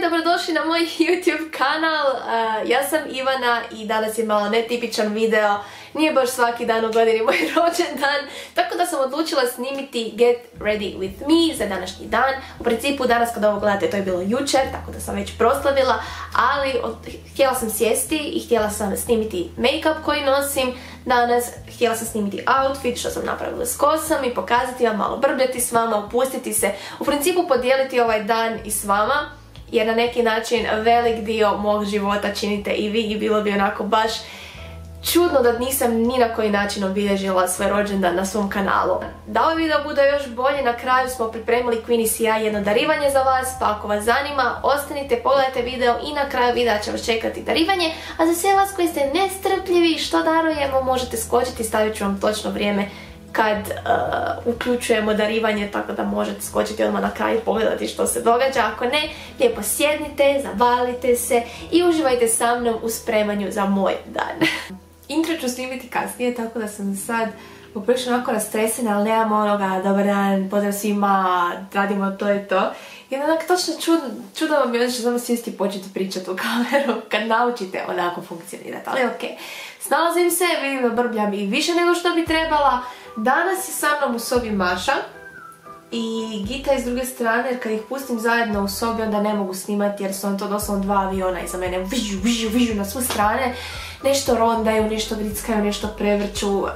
dobrodošli na moj YouTube kanal. Ja sam Ivana i danas je malo netipičan video. Nije baš svaki dan u godini moj rođendan, tako da sam odlučila snimiti Get Ready With Me za današnji dan. U principu danas kad ovo gledate to je bilo jučer, tako da sam već proslavila, ali htjela sam sjesti i htjela sam snimiti make-up koji nosim danas. Htjela sam snimiti outfit što sam napravila s kosom i pokazati vam, malo brbljati s vama, upustiti se, u principu podijeliti ovaj dan i s vama, jer na neki način velik dio mog života činite i vi i bilo bi onako baš čudno da nisam ni na koji način obilježila svoj rođendan na svom kanalu. Da ovaj video bude još bolje, na kraju smo pripremili Queenies i ja jedno darivanje za vas, pa ako vas zanima, ostanite, pogledajte video i na kraju videa će vas čekati darivanje. A za sve vas koji ste nestrpljivi što darujemo, možete skočiti, stavit ću vam točno vrijeme kad uključujemo darivanje, tako da možete skočiti odmah na kraj i pogledati što se događa. Ako ne, lijepo sjednite, zavalite se i uživajte sa mnom u spremanju za moj dan. Intro ću snimiti kasnije, tako da sam sad poprilično onako rastresena, ali nemam onoga dobar dan, pozdrav svima, radimo to i to. I onak točno čudno vam je što samo sjesti i početi pričati u kameru kad naučite onako funkcionirati, ali ok. Snalazim se, vidim da brbljam i više nego što bi trebala. Danas je sa mnom u sobi Maša i Gita je s druge strane, jer kad ih pustim zajedno u sobi onda ne mogu snimati jer su on to doslovno dva aviona iza mene, vižu na sve strane. Nešto rondaju, nešto grickaju, nešto prevrću.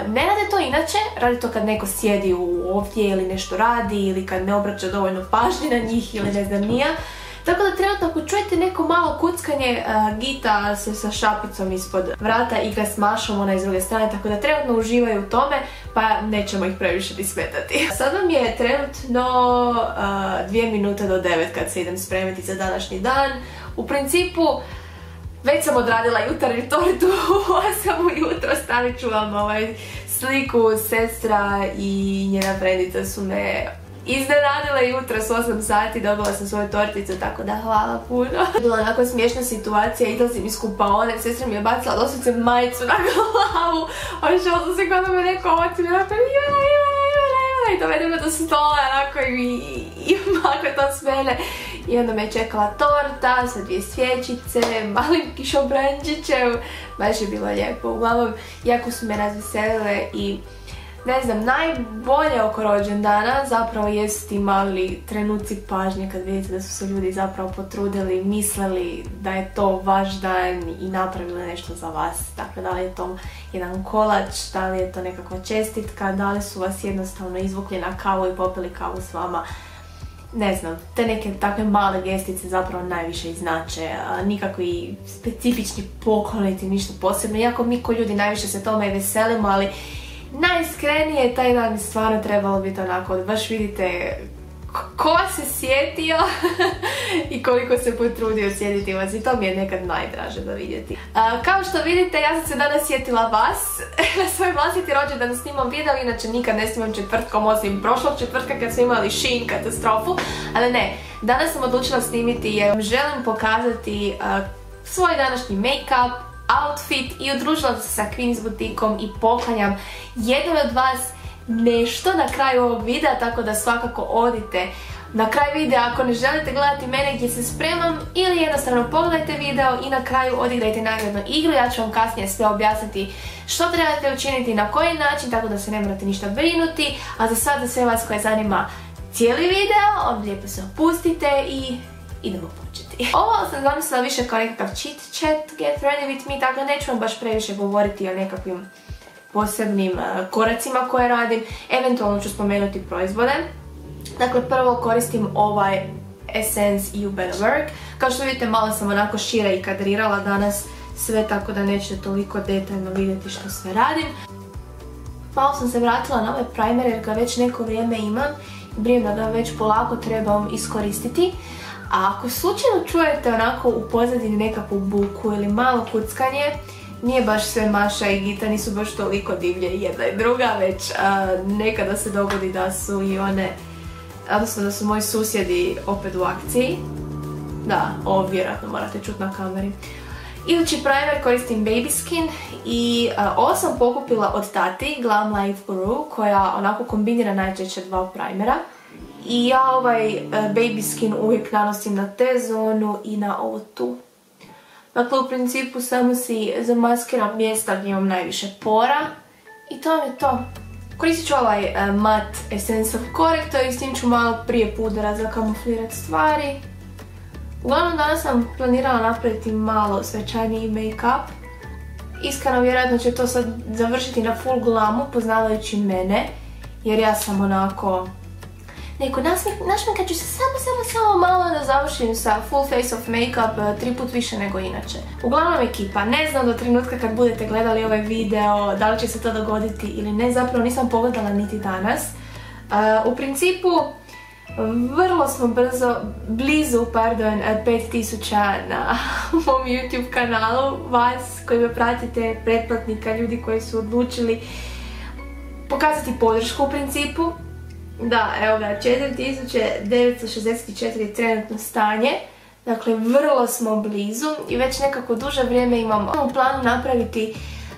Ne rade to inače, radi to kad neko sjedi ovdje ili nešto radi ili kad ne obraća dovoljno pažnje na njih ili ne znam nija. Tako da trenutno ako čujete neko malo kuckanje, Gita se sa šapicom ispod vrata igra s Mašom, ona je s druge strane, tako da trenutno uživaju u tome, pa nećemo ih previše dismetati. Sad vam je trenutno 2 minute do 9 kad se idem spremiti za današnji dan. U principu, već sam odradila jutarnju tortu u 8 ujutro, stavit ću vam sliku, sestra i njena frendica su me iznenadile jutros u 8 sati, dobila sam svoju torticu, tako da hvala puno. Bila onako smiješna situacija, izlazim iz kupaone, sestra mi je bacila doslovce majicu na glavu, ošla sam se kada me neko otim, ja pa Ivana, i dovede me do stola, onako i makle to s mene. I onda me je čekala torta sa 2 svječice, malim kišobrančićem, baš je bilo lijepo. Uglavnom, jako su me razveselile i ne znam, najbolje oko rođendana zapravo jesu ti mali trenuci pažnje kad vidite da su se ljudi zapravo potrudili, mislili da je to vaš dan i napravili nešto za vas. Dakle, da li je to jedan kolač, da li je to nekakva čestitka, da li su vas jednostavno izvukli na kavu i popili kavu s vama. Ne znam, te neke takve male gestice zapravo najviše i znače, nikakvi specifični pokloniti, ništa posebno, iako mi ko ljudi najviše se tome i veselimo, ali najiskrenije taj dan stvarno trebalo biti onako, baš vidite ko se sjetio i koliko se potrudio sjetiti vas i to mi je nekad najdraže da vidjeti. Kao što vidite, ja sam se danas sjetila vas, na svoj vlastiti rođendan snimam video, inače nikad ne snimam četvrtkom osim prošlog četvrtka kad smo imali Shein katastrofu, ali ne, danas sam odlučila snimiti jer vam želim pokazati svoj današnji make-up, outfit i udružila sam se sa Queenies butikom i poklanjam jednoj od vas nešto na kraju ovog videa, tako da svakako odite na kraj videa ako ne želite gledati mene gdje se spremam ili jednostavno pogledajte video i na kraju odigrajte nagradnu igru. Ja ću vam kasnije sve objasniti što trebate učiniti, na koji način, tako da se ne morate ništa brinuti, a za sada sve vas koje zanima cijeli video, onda lijepo se opustite i idemo početi. Ovo sam zamislila više kao nekakav chit chat, get ready with me, tako neću vam baš previše govoriti o nekakvim posebnim koracima koje radim. Eventualno ću spomenuti proizvode. Dakle, prvo koristim ovaj Essence You Better Work. Kao što vidite, malo sam onako šire i kadrirala danas sve, tako da nećete toliko detaljno vidjeti što sve radim. Malo sam se vratila na ovaj primer jer ga već neko vrijeme imam i brinem da ga već polako trebam iskoristiti. A ako slučajno čujete onako u pozadini nekakvu buku ili malo kuckanje, nije baš sve Maša i Gita, nisu baš toliko divlje jedna i druga, već nekada se dogodi da su i one, odnosno da su moji susjedi opet u akciji. Da, ovo vjerojatno morate čuti na kameri. Idući primer koristim Baby Skin i ovo sam pokupila od tati, Glam Life Guru, koja onako kombinira najčešće dva primera. I ja ovaj baby skin uvijek nanosim na T-zonu i na ovo tu. Dakle, u principu samo si zamaskiram mjesta gdje imam najviše pora i to mi je to. Koristit ću ovaj matte Essence of Corrector i s tim ću malo prije pudera zakamuflirati stvari. Uglavnom, danas sam planirala napraviti malo svečaniji make-up. Iskreno, vjerojatno će to sad završiti na full glamu, poznavajući mene, jer ja sam onako... Našminkat ću se samo malo da završim sa full face of make-up 3 put više nego inače. Uglavnom, ekipa, ne znam do trenutka kad budete gledali ovaj video da li će se to dogoditi ili ne, zapravo nisam pogledala niti danas. U principu, vrlo smo blizu 5000 na mom YouTube kanalu, vas koji me pratite, pretplatnika, ljudi koji su odlučili pokazati podršku u principu. Da, evo ga, 4964 je trenutno stanje, dakle vrlo smo blizu i već nekako duže vrijeme imam u planu napraviti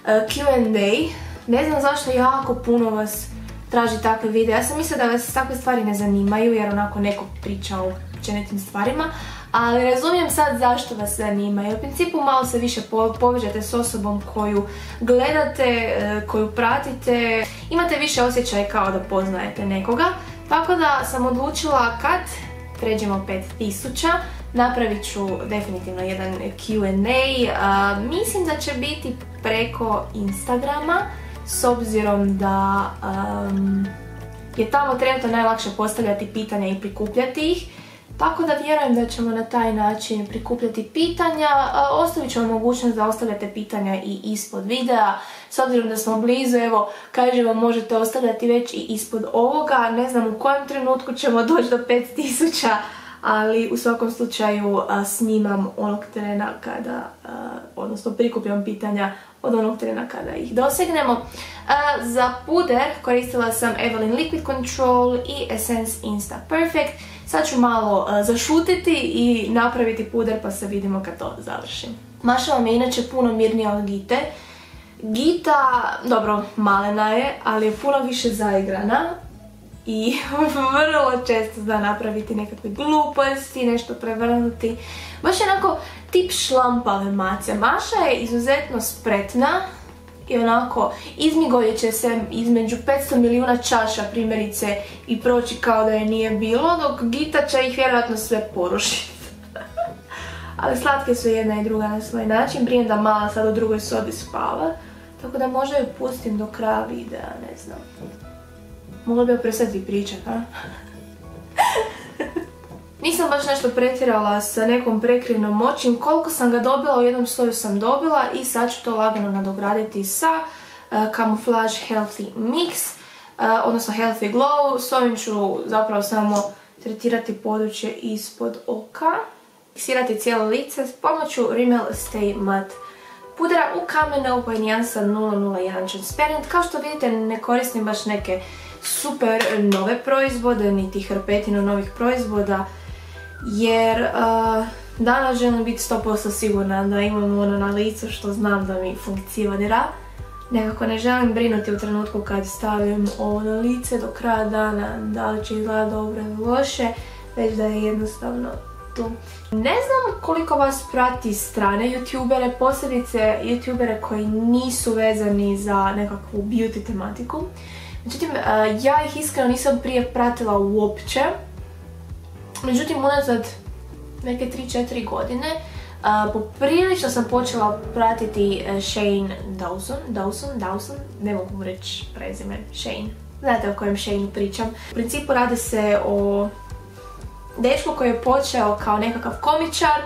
Q&A. Ne znam zašto jako puno vas traži takve videe. Ja sam mislila da vas takve stvari ne zanimaju jer onako neko priča o općenitim stvarima, ali razumijem sad zašto vas zanimaju. U principu malo se više povežete s osobom koju gledate, koju pratite, imate više osjećaj kao da poznajete nekoga. Tako da sam odlučila kad pređemo 5000, napravit ću definitivno jedan Q&A. Mislim da će biti preko Instagrama, s obzirom da je tamo trenutno najlakše postavljati pitanja i prikupljati ih. Tako da vjerujem da ćemo na taj način prikupljati pitanja. Ostavit ću vam mogućnost da ostavljate pitanja i ispod videa. S obzirom da smo blizu, evo, kažem vam, možete ostavljati već i ispod ovoga. Ne znam u kojem trenutku ćemo doći do 5000, ali u svakom slučaju snimam onog trena kada, odnosno prikupljam pitanja od onog trena kada ih dosegnemo. Za puder koristila sam Evelyn Liquid Control i Essence Insta Perfect. Sad ću malo zašutiti i napraviti puder pa se vidimo kad to završim. Maša vam je inače puno mirnija od Gite. Gita, dobro, malena je, ali je puno više zaigrana i vrlo često zna napraviti nekakve gluposti, nešto prevrnuti. Baš je onako tip šlampave mace. Maša je izuzetno spretna i onako izmigolje će se između 500 milijuna čaša primjerice i proći kao da je nije bilo, dok Gita će ih vjerojatno sve porušiti. Ali slatke su jedna i druga na svoj način. Brinem da mala sad u drugoj sobi spava, tako da možda ju pustim do kraja videa, ne znam. Mogla bi joj prestati pričat, a? Nisam baš nešto pretjerala sa nekom prekrivnom moćim. Koliko sam ga dobila, u jednom sloju sam dobila i sad ću to lagano nadograditi sa Camouflage Healthy Mix, odnosno Healthy Glow. S ovim ću zapravo samo tretirati područje ispod oka. Fiksirati cijelo lice s pomoću Rimmel Stay Matte pudera u kamene u nijansa 001 Transparent. Kao što vidite, ne koristim baš neke super nove proizvode, niti hrpetinu novih proizvoda, jer danas želim biti 100% sigurna da imam ono na licu što znam da mi funkcionira. Nekako ne želim brinuti u trenutku kad stavim ovo na lice do kraja dana, da li će izgledati dobro ili loše, već da je jednostavno tu. Ne znam koliko vas prati strane youtubere, posebice youtubere koji nisu vezani za nekakvu beauty tematiku. Međutim, ja ih iskreno nisam prije pratila uopće. Međutim, unazad neke 3-4 godine poprilično sam počela pratiti Shane Dawson, ne mogu mu reći prezime, Shane. Znate o kojem Shaneu pričam. U principu radi se o dečku koji je počeo kao nekakav komičar,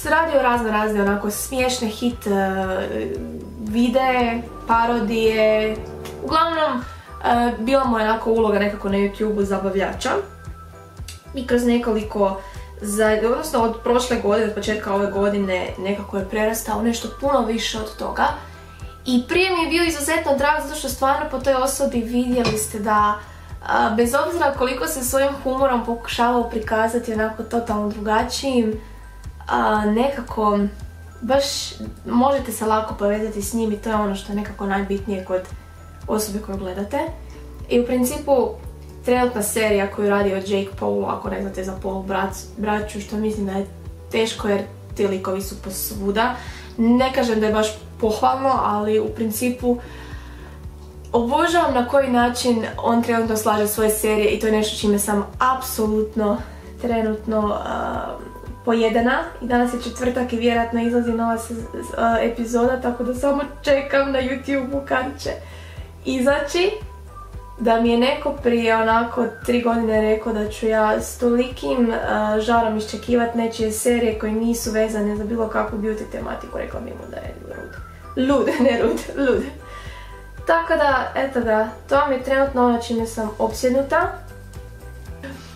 radio razne onako smiješne hit videe, parodije. Uglavnom, bila mu je onako uloga nekako na YouTube-u zabavljača. I kroz nekoliko, odnosno od prošle godine, od početka ove godine, nekako je prerastao nešto puno više od toga. I prije mi je bio izuzetno drag zato što stvarno po toj osobi vidjeli ste da bez obzira koliko se svojim humorom pokušavao prikazati onako totalno drugačijim, nekako baš možete se lako povezati s njim i to je ono što je nekako najbitnije kod osobe koju gledate. I u principu trenutna serija koju radi od Jake Paul, ako ne znate za Paul braću, što mislim da je teško jer ti likovi su posvuda. Ne kažem da je baš pohvalno, ali u principu obožavam na koji način on trenutno slaže svoje serije i to je nešto čime sam apsolutno trenutno pojedena. I danas je četvrtak i vjerojatno izlazi nova epizoda, tako da samo čekam na YouTube-u kad će izaći. Da mi je neko prije onako 3 godine rekao da ću ja s tolikim žarom iščekivati nečije serije koje nisu vezane za bilo kakvu beauty tematiku, rekla bi mu da je lud. Tako da, eto ga, to vam je trenutno ono čime sam opsjednuta.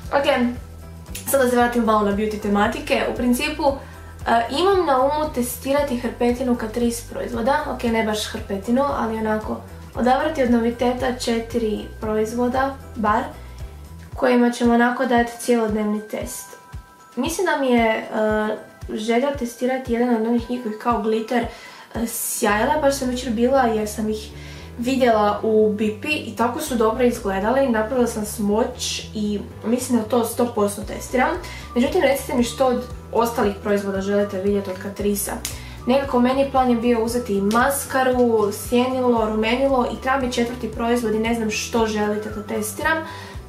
Ok, sada se vratim malo na beauty tematike. U principu imam na umu testirati hrpetinu Catrice proizvoda, ok, ne baš hrpetinu, ali onako odabrati od noviteta 4 proizvoda, bar, kojima ćemo onako dati cijelodnevni test. Mislim da mi je želja testirati jedan od onih njihovih kao glitter sjajala, baš sam jučer bila jer sam ih vidjela u BP i tako su dobro izgledali. Napravila sam smoć i mislim da to 100% testiram. Međutim, recite mi što od ostalih proizvoda želite vidjeti od Catrice-a. Nekako meni plan je bio uzeti maskaru, sjenilo, rumenilo i treba mi 4. proizvod i ne znam što želite da testiram.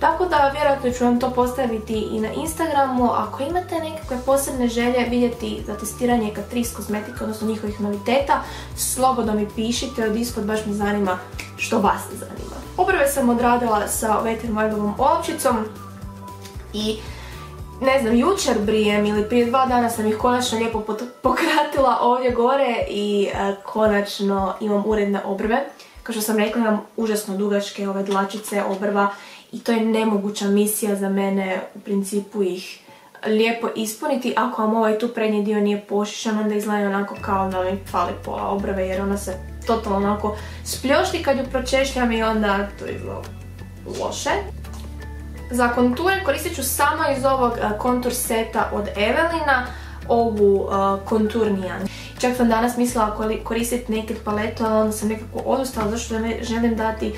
Tako da vjerojatno ću vam to postaviti i na Instagramu. Ako imate nekakve posebne želje vidjeti za testiranje Catrice kozmetike, odnosno njihovih noviteta, slobodno mi pišite od ispod, baš me zanima što vas zanima. Obrve sam odradila sa Wet n Wildovom olovčicom i ne znam, jučer brijem ili prije 2 dana sam ih konačno lijepo pokratila ovdje gore i konačno imam uredne obrve. Kao što sam rekla, imam užasno dugačke ove dlačice obrva i to je nemoguća misija za mene u principu ih lijepo ispuniti. Ako vam ovaj tu prednji dio nije pošišan, onda izgleda onako kao da mi fali pola obrve jer ona se totalno onako spljošti kad ju pročešljam i onda to izgleda loše. Za konture koristit ću samo iz ovog kontur seta od Evelina ovu kontur nijansu. Čak sam danas mislila koristiti Naked paletu, ali onda sam nekako odustala zašto želim dati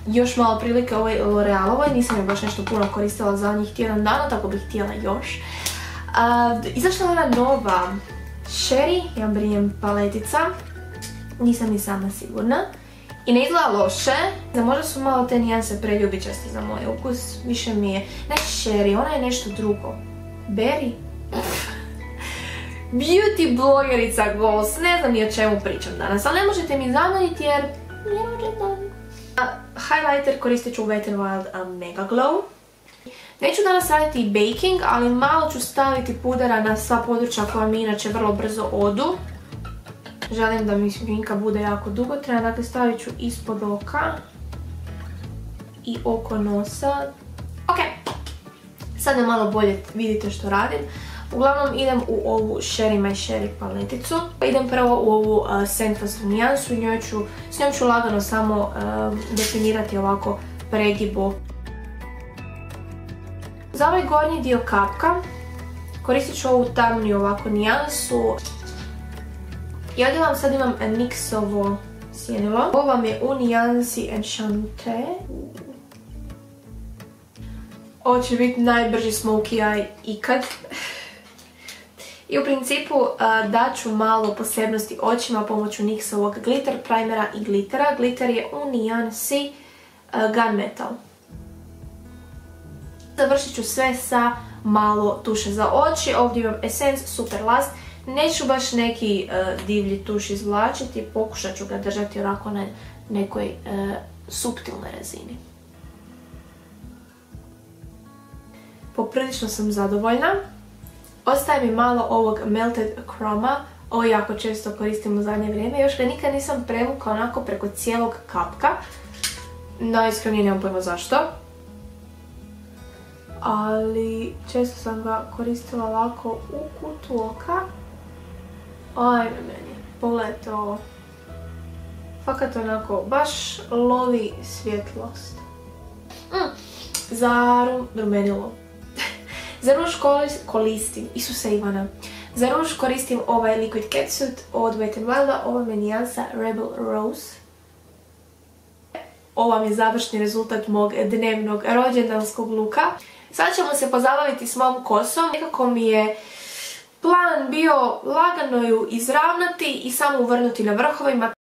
još malo prilike ovoj L'Orealovoj. Nisam je baš nešto puno koristila zadnjih tjedan dana, tako bih htjela još. Izašla je ona nova Sherry, ja brijem paletica. Nisam ni sama sigurna. I ne izgleda loše, možda su malo te nijanse preljubičasti za moj ukus, više mi je, ne Sherry, ona je nešto drugo. Berry? Beauty blogerica goals, ne znam ni o čemu pričam danas, ali ne možete mi zamjeriti jer nije rođendan. Highlighter koristit ću Wet n Wild Mega Glow. Neću danas raditi baking, ali malo ću staviti pudera na sva područja koja mi inače vrlo brzo odu. Želim da mi šminka bude jako dugotrajna, dakle stavit ću ispod oka i oko nosa. Ok, sad da malo bolje vidite što radim. Uglavnom idem u ovu Sherry My Sherry paleticu. Idem prvo u ovu Scentfast nijansu i s njom ću lagano samo definirati ovako pregibo. Za ovaj gornji dio kapka koristit ću ovu tamniju ovako nijansu. I ovdje vam sad imam NYX-ovo sjenilo. Ovo vam je u nijansi Enchanté. Ovo će biti najbrži smokey eye ikad. I u principu daću malo posebnosti očima pomoću NYX-ovog glitter primera i glittera. Glitter je u nijansi Gunmetal. Završit ću sve sa malo tuše za oči. Ovdje imam Essence Super Last. Neću baš neki divlji tuš izvlačiti, pokušat ću ga držati onako na nekoj suptilnoj razini. Poprilično sam zadovoljna. Ostaje mi malo ovog Melted Chroma, ovo jako često koristim u zadnje vrijeme, još ga nikad nisam prevukla onako preko cijelog kapka. Najiskrenije nemam pojma zašto. Ali često sam ga koristila ovako u kutu oka. Ajme meni, pogledajte ovo. Fakat onako, baš lovi svjetlost. Za rumenilo. Za ruž koristim, Isuse Ivana. Za ruž koristim ovaj Liquid Catsuit od Wet n Wilda, ova je nijansa Rebel Rose. ovo vam je završni rezultat mog dnevnog rođendanskog luka. Sad ćemo se pozabaviti s mom kosom. Nekako mi je plan bio lagano ju izravnati i samo uvrnuti na vrhovima.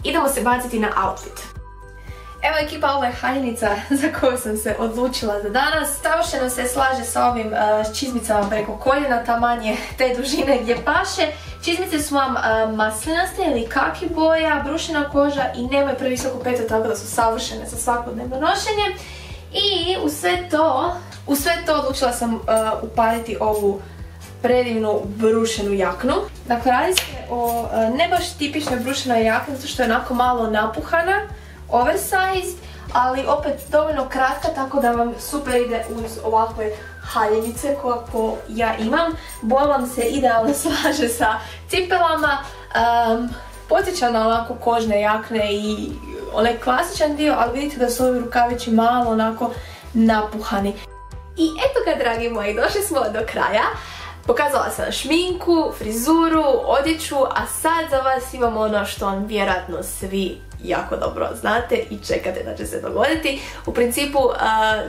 Idemo se baciti na outfit. Evo ekipa, ovo je haljenica za koju sam se odlučila za danas. Savršeno se slaže sa ovim čizmicama preko koljena, taman je te dužine gdje paše. Čizmice su vam maslinaste ili kaki boja, brušena koža i nemaju previsoku petu, tako da su savršene za svakodnevno nošenje. I u sve to odlučila sam upariti ovu predivnu brušenu jaknu. Dakle, radi se o ne baš tipičnoj brušenoj jakni, zato što je onako malo napuhana, oversized, ali opet dovoljno kratka, tako da vam super ide uz ovakve haljenice kako ja imam. Boja vam se idealno slaže sa cipelama, podsjeća na onako kožne jakne i onaj klasičan dio, ali vidite da su ovi rukavići malo onako napuhani. I eto ga, dragi moji, došli smo do kraja. Pokazala sam šminku, frizuru, odjeću, a sad za vas imam ono što vam vjerojatno svi jako dobro znate i čekate da će se dogoditi. U principu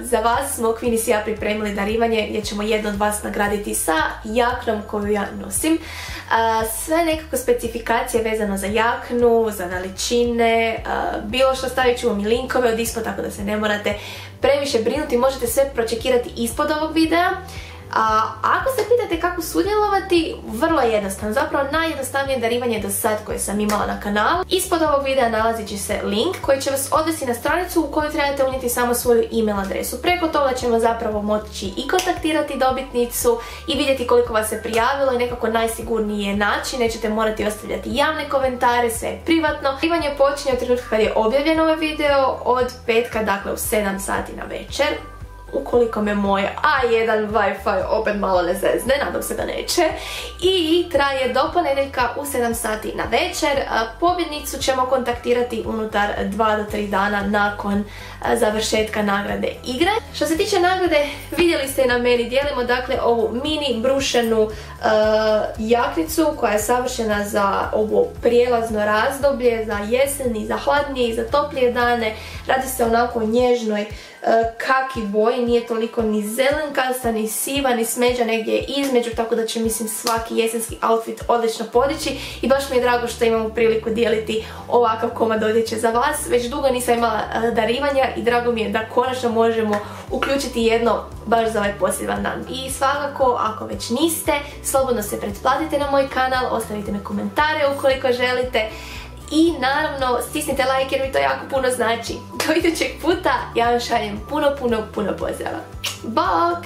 za vas smo Queen i ja pripremili darivanje gdje ćemo jedno od vas nagraditi sa jaknom koju ja nosim. Sve nekako specifikacije vezano za jaknu, za veličine, bilo što stavit ću vam i linkove od ispod, tako da se ne morate previše brinuti, možete sve pročekirati ispod ovog videa. Ako se pitate kako sudjelovati, vrlo je jednostavno, zapravo najjednostavnije darivanje do sad koje sam imala na kanalu. Ispod ovog videa nalazit će se link koji će vas odvesti na stranicu u kojoj trebate unijeti samo svoju email adresu. Preko toga ćemo zapravo moći i kontaktirati dobitnicu i vidjeti koliko vas se prijavilo i nekako najsigurniji je način, nećete morati ostavljati javne komentare, sve je privatno. Darivanje počinje od trenutka kad je objavljen ovaj video, od petka, dakle u 7 sati na večer. Ukoliko me moj A1 Wi-Fi opet malo ne zezne, nadam se da neće. I traje do ponedjeljka u 7 sati na večer. Pobjednicu ćemo kontaktirati unutar 2 do 3 dana nakon završetka nagrade igre. Što se tiče nagrade, vidjeli ste i na meni, dijelimo dakle ovu mini brušenu jaknicu koja je savršena za ovo prijelazno razdoblje, za jesen i za hladnije i za toplije dane. Radi se onako o nježnoj kaki boji, nije toliko ni zelenkasta, ni siva, ni smeđa, negdje je između, tako da će, mislim, svaki jesenski outfit odlično podići i baš mi je drago što imamo priliku dijeliti ovakav komad odjeće za vas. Već dugo nisam imala darivanja i drago mi je da konačno možemo uključiti jedno baš za ovaj poseban dan. I svakako, ako već niste, slobodno se pretplatite na moj kanal, ostavite mi komentare ukoliko želite. I naravno stisnite like jer mi to jako puno znači. Do idućeg puta ja vam šaljem puno pozdrava. Bok!